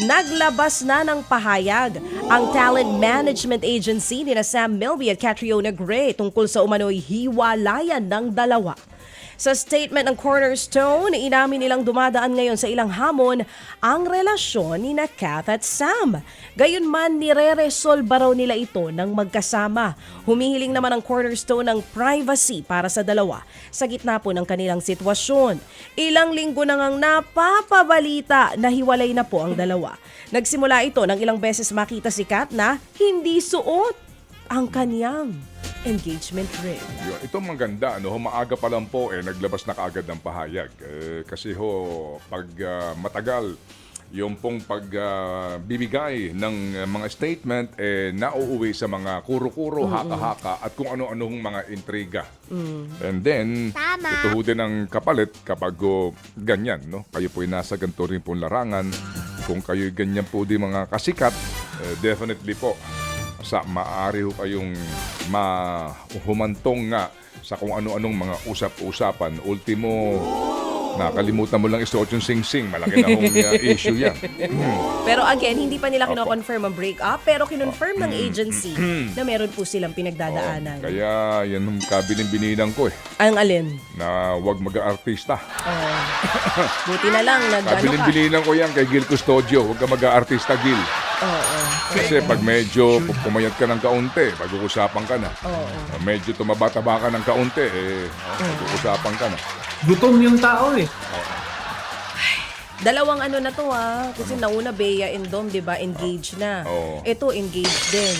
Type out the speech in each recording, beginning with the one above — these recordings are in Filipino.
Naglabas na ng pahayag ang talent management agency ni Sam Milby at Catriona Gray tungkol sa umano'y hiwalayan ng dalawa. Sa statement ng Cornerstone, inamin nilang dumadaan ngayon sa ilang hamon ang relasyon ni Kath at Sam. Gayunman, nire-resolba raw nila ito ng magkasama. Humihiling naman ang Cornerstone ng privacy para sa dalawa sa gitna po ng kanilang sitwasyon. Ilang linggo na ngang napapabalita na hiwalay na po ang dalawa. Nagsimula ito nang ilang beses makita si Kath na hindi suot ang kaniyang engagement ring. Ito maganda, maaga pa lang po naglabas na kaagad ng pahayag. Kasi pag matagal yung pong pagbibigay ng mga statement, nauuwi sa mga kuro-kuro, haka-haka at kung ano-anong mga intriga. And then, ito ho din ang kapalit kapag ganyan. Kayo po'y nasa ganito rin pong larangan. Kung kayo'y ganyan po di mga kasikat, definitely po, maaari ho kayong mahumantong nga sa kung ano-anong mga usap-usapan. Ultimo, nakalimutan mo lang isuot yung sing-sing. Malaki na hong issue yan. Pero again, hindi pa nila kino-confirm ang break-up, pero kinonfirm ng agency na meron po silang pinagdadaanan. Kaya yan ang kabilin-binilang ko Ang alin? na huwag mag-aartista. Buti na lang, Kabilin-binilang ko yan kay Gil Custodio. Huwag ka mag-aartista, Gil. Kasi pag medyo pumayat ka ng kaunti, pag-uusapan ka na. Medyo tumaba-taba ka ng kaunti, pag-uusapan ka na. Gutom yung tao Dalawang na to kasi nauna Bea and Dom, 'di ba? Engaged na. Ito engaged din.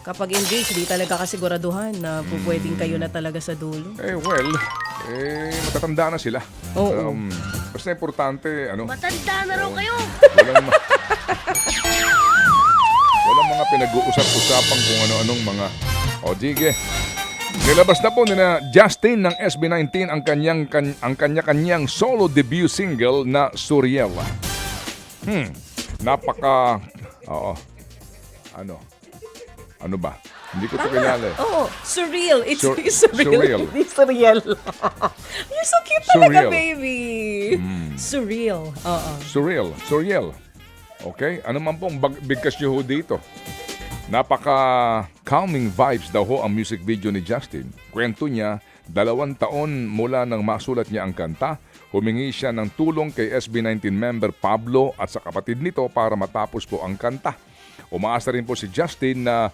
Kapag engaged, di talaga kasiguraduhan na pwedeng kayo na talaga sa dulo. Matatanda na sila. Basta importante, Matanda na raw kayo! Walang mga pinag-uusap-usapan kung ano-anong mga... Sige. Nilabas na po nila Justin ng SB19 ang kanya-kanyang solo debut single na Suriel. Napaka... Ano ba? Hindi ko ito kilala. Surreal. It's surreal. Surreal. Hindi surreal. You're so cute talaga, baby. Surreal. Surreal. Okay? Ano man pong bigkas nyo ho dito? Napaka-calming vibes daw ho ang music video ni Justin. Kwento niya, 2 taon mula nang masulat niya ang kanta, humingi siya ng tulong kay SB19 member Pablo at sa kapatid nito para matapos po ang kanta. Umaasa rin po si Justin na,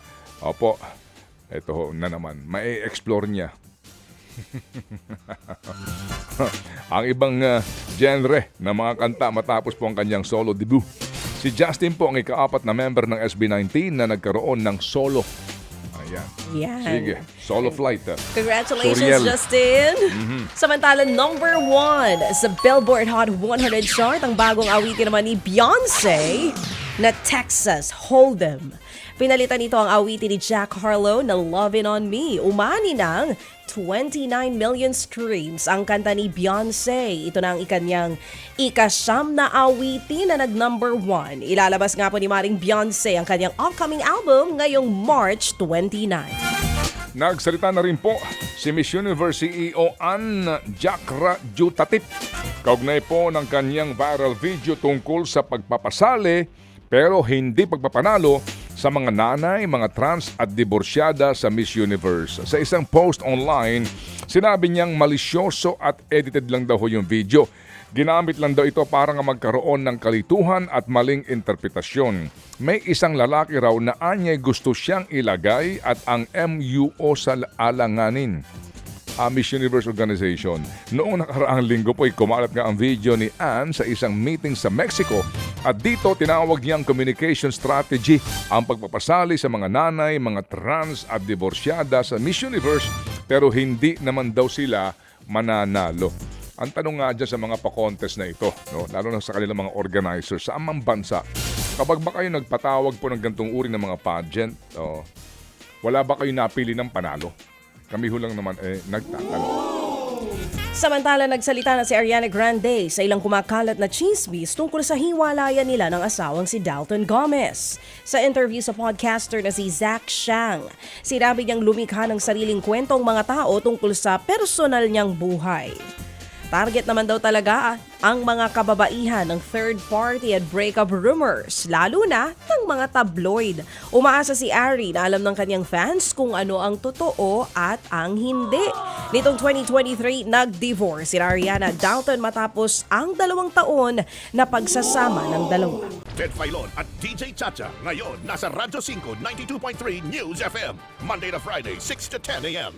ito ho na naman, ma-explore niya ang ibang genre ng mga kanta matapos po ang kanyang solo debut. Si Justin po ang ika-4 na member ng SB19 na nagkaroon ng solo. Ayan. Sige, solo flight. Congratulations, Suriel. Justin! Samantala, number 1 sa Billboard Hot 100 chart, ang bagong awitin naman ni Beyonce na Texas Hold'em. Pinalitan nito ang awitin ni Jack Harlow na Lovin' on Me. Umani ng 29 million streams ang kanta ni Beyonce. Ito na ang ikanyang ika-9 na awitin na nag-number 1. Ilalabas nga po ni Maring Beyonce ang kanyang upcoming album ngayong March 29. Nagsalita na rin po si Miss Universe CEO Ann Jacra Jutatip. Kaugnay po ng kanyang viral video tungkol sa pagpapasali pero hindi pagpapanalo sa mga nanay, mga trans at diborsyada sa Miss Universe. Sa isang post online, sinabi niyang malisyoso at edited lang daw yung video. Ginamit lang daw ito para nga magkaroon ng kalituhan at maling interpretasyon. May isang lalaki raw na anyay gusto siyang ilagay at ang MUO sa alanganin. Miss Universe Organization. Noong nakaraang linggo po ay kumalat nga ang video ni Ann sa isang meeting sa Mexico at dito tinawag niyang communication strategy ang pagpapasali sa mga nanay, mga trans at diborsyada sa Miss Universe pero hindi naman daw sila mananalo. Ang tanong nga dyan sa mga pa-contest na ito, lalo na sa kanilang mga organizers sa amang bansa, kapag ba kayo nagpatawag po ng gantong uri ng mga pageant, wala ba kayo napili ng panalo? Kami ho lang naman nagtatanong. Samantala, nagsalita na si Ariana Grande sa ilang kumakalat na chismis tungkol sa hiwalayan nila ng asawang si Dalton Gomez. Sa interview sa podcaster na si Zach Shang, sinabi niyang lumikha ng sariling kwentong mga tao tungkol sa personal niyang buhay. Target naman daw talaga ang mga kababaihan ng third party at breakup rumors, lalo na ng mga tabloid. Umaasa si Ari na alam ng kanyang fans kung ano ang totoo at ang hindi. Nitong 2023, nag-divorce si Ariana Dalton matapos ang 2 taon na pagsasama ng dalawa. Ted Filon at DJ Chacha ngayon nasa Radyo 5 92.3 News FM Monday to Friday 6 to 10 a.m.